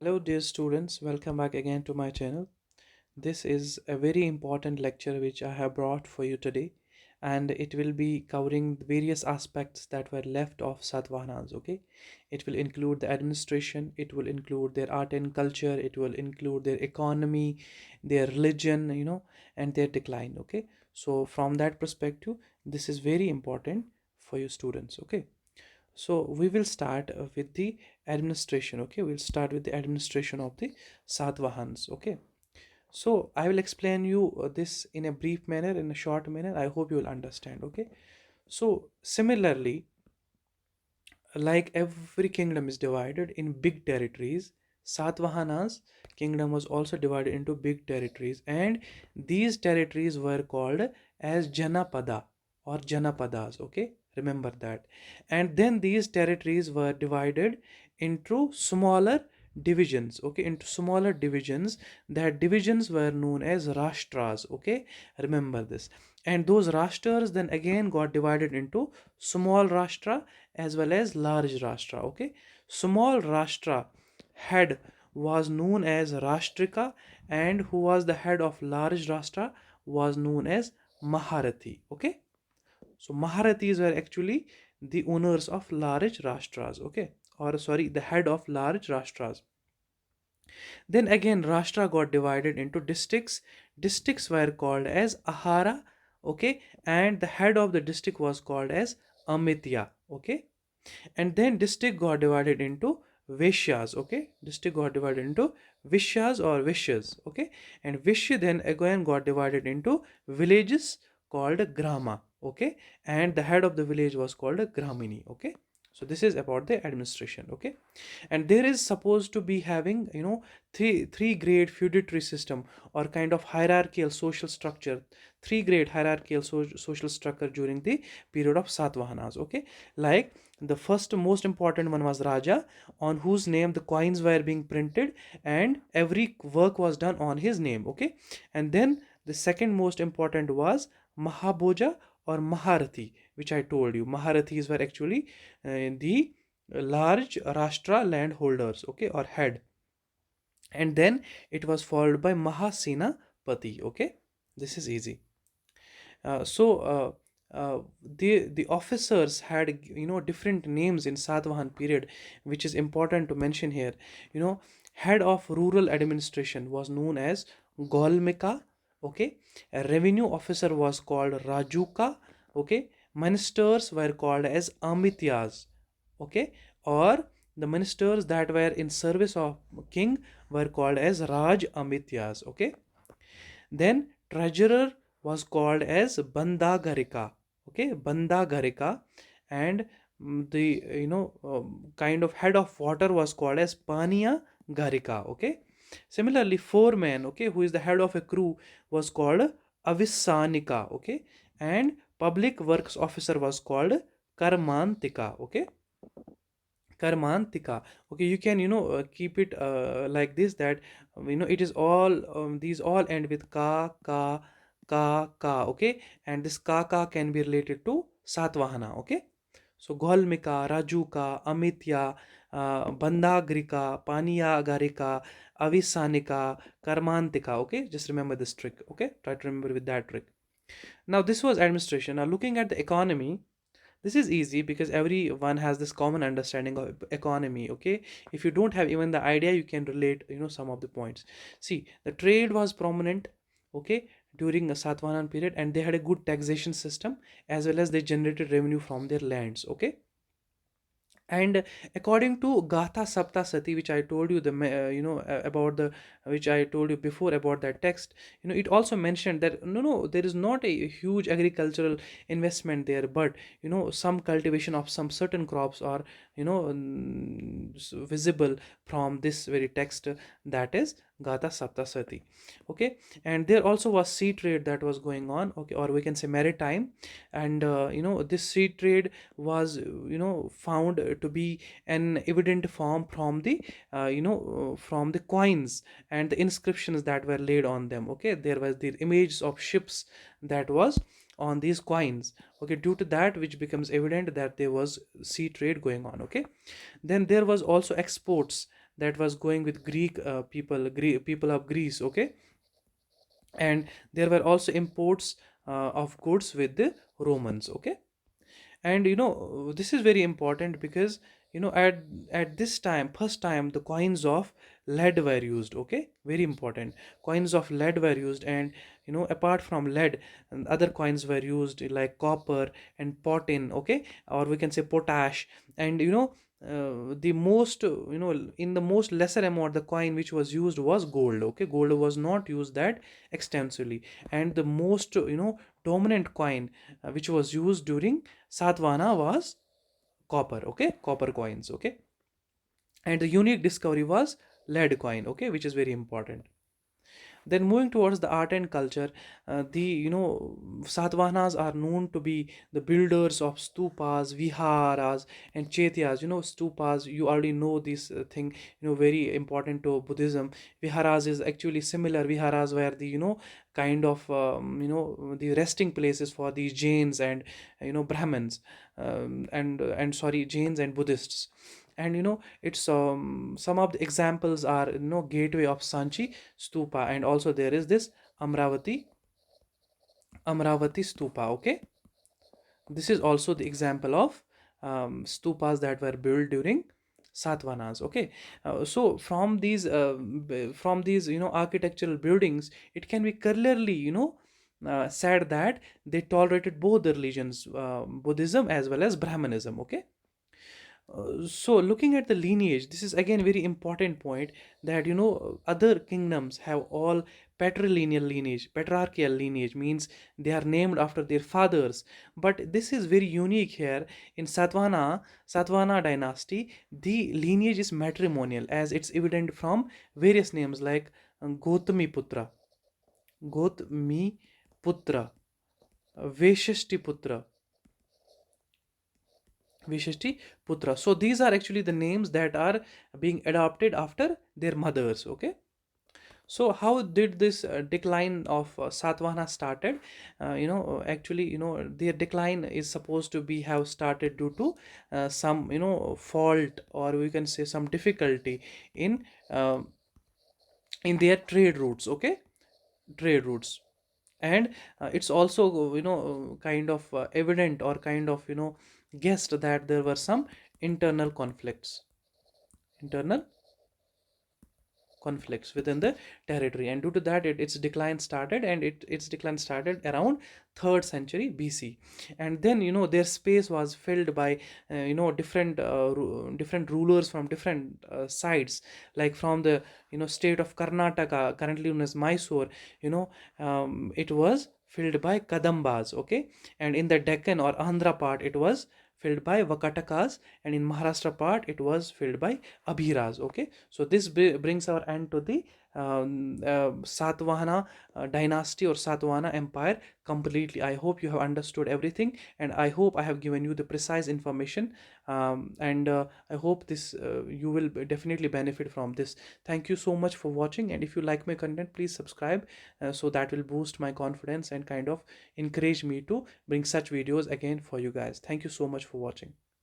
Hello, dear students. Welcome back again to my channel. This is a very important lecture which I have brought for you today, and it will be covering the various aspects that were left of Satvahanas. Okay, it will include the administration, it will include their art and culture, it will include their economy, their religion, and their decline. Okay, so from that perspective, this is very important for you students. Okay, so we will start with the administration. Okay, we'll start with the administration of the Satvahans. Okay, so I will explain you this in a brief manner, in a short manner. I hope you will understand. Okay, so similarly, like every kingdom is divided in big territories, Satvahana's kingdom was also divided into big territories, and these territories were called as Janapada or Janapadas. Okay, remember that. And then these territories were divided into smaller divisions. Okay, into smaller divisions. That divisions were known as Rashtras. Okay, remember this. And those Rashtras then again got divided into small Rashtra as well as large Rashtra. Okay, small Rashtra head was known as Rashtrika, and who was the head of large Rashtra was known as Maharathi. Okay, so Maharathis were actually the owners of large Rashtras. Okay, or sorry, the head of large Rashtras. Then again, Rashtra got divided into districts. Districts were called as Ahara, okay, and the head of the district was called as Amitya, okay. And then district got divided into Vishyas, okay. District got divided into Vishyas or Vishyas, okay. And Vishya then again got divided into villages called Grama, okay. And the head of the village was called a Gramini, okay. So this is about the administration, okay. And there is supposed to be having three grade feudatory system or kind of hierarchical social structure, three grade hierarchical social structure during the period of Satvahanas, okay. Like the first most important one was Raja, on whose name the coins were being printed and every work was done on his name, okay. And then the second most important was Mahabhoja or Maharathi, which I told you. Maharathis were actually the large Rashtra landholders, okay, or head. And then it was followed by Mahasena Pati, okay. This is easy. The officers had different names in Satvahan period, which is important to mention here. Head of rural administration was known as Golmika, okay. A revenue officer was called Rajuka, okay. Ministers were called as Amityas, okay. Or the ministers that were in service of king were called as Raj Amityas, okay. Then treasurer was called as Bandagarika, okay, Bandagarika. And the kind of head of water was called as Paniya Garika, okay. Similarly, foreman, okay, who is the head of a crew, was called Avisanika, okay. And public works officer was called Karmantika, okay. Karmantika. Okay, you can keep it like this, that it is all these all end with ka, okay. And this ka can be related to Satvahana, okay. So Golmika, Rajuka, Amitya, Bandagrika, Paniya Garika, Avisanika, Karmantika, okay. Just remember this trick, okay. Try to remember with that trick. Now this was administration. Now looking at the economy, this is easy because everyone has this common understanding of economy, okay. If you don't have even the idea, you can relate some of the points. See, the trade was prominent, okay, during the Satvahanan period, and they had a good taxation system, as well as they generated revenue from their lands, okay. And according to Gatha Sapta Sati, which I told you about the which I told you before about that text, it also mentioned that no, there is not a huge agricultural investment there, but some cultivation of some certain crops are visible from this very text, that is Gatha Sapta Sati, okay. And there also was sea trade that was going on, okay, or we can say maritime. And this sea trade was found to be an evident form from the from the coins and the inscriptions that were laid on them, okay. There was the images of ships that was on these coins, okay. Due to that, which becomes evident that there was sea trade going on, okay. Then there was also exports that was going with Greek people of Greece, okay. And there were also imports of goods with the Romans, okay. And this is very important because at this time, first time, the coins of lead were used, okay, very important. Coins of lead were used, and apart from lead, and other coins were used like copper and potin, okay, or we can say potash. And the most in the most lesser amount, the coin which was used was gold, okay. Gold was not used that extensively. And the most dominant coin which was used during Satvahana was copper, okay, copper coins, okay. And the unique discovery was lead coin, okay, which is very important. Then moving towards the art and culture, the Satavahanas are known to be the builders of stupas, viharas, and chaityas. Stupas, you already know this thing, very important to Buddhism. Viharas is actually similar. Viharas were the kind of the resting places for these Jains and Brahmins, and sorry, Jains and Buddhists. And it's some of the examples are gateway of Sanchi stupa, and also there is this Amravati stupa, okay. This is also the example of stupas that were built during Satvanas, okay. So from these architectural buildings, it can be clearly said that they tolerated both the religions, Buddhism as well as Brahmanism, okay. So looking at the lineage, this is again very important point, that other kingdoms have all patrilineal lineage. Patriarchal lineage means they are named after their fathers, but this is very unique here in Satvahana dynasty. The lineage is matrimonial, as it's evident from various names like Gotami Putra, Gotami Putra, Veshishti Putra, Vishishti Putra. So these are actually the names that are being adopted after their mothers. Okay. So how did this decline of Satvahana started? Actually, their decline is supposed to be have started due to some fault, or we can say some difficulty in uh, in their trade routes. Okay, trade routes. And it's also kind of evident, or kind of guessed, that there were some internal conflicts, internal conflicts within the territory, and due to that, its decline started, and its decline started around 3rd century BC. And then their space was filled by different rulers from different sides, like from the state of Karnataka, currently known as Mysore. It was filled by Kadambas, okay. And in the Deccan or Andhra part, it was filled by Vakatakas, and in Maharashtra part, it was filled by Abhiras, okay. So this brings our end to the Satvahana dynasty or Satvahana empire completely. I hope you have understood everything, and I hope I have given you the precise information, and I hope this you will definitely benefit from this. Thank you so much for watching, and if you like my content, please subscribe, so that will boost my confidence and kind of encourage me to bring such videos again for you guys. Thank you so much for watching.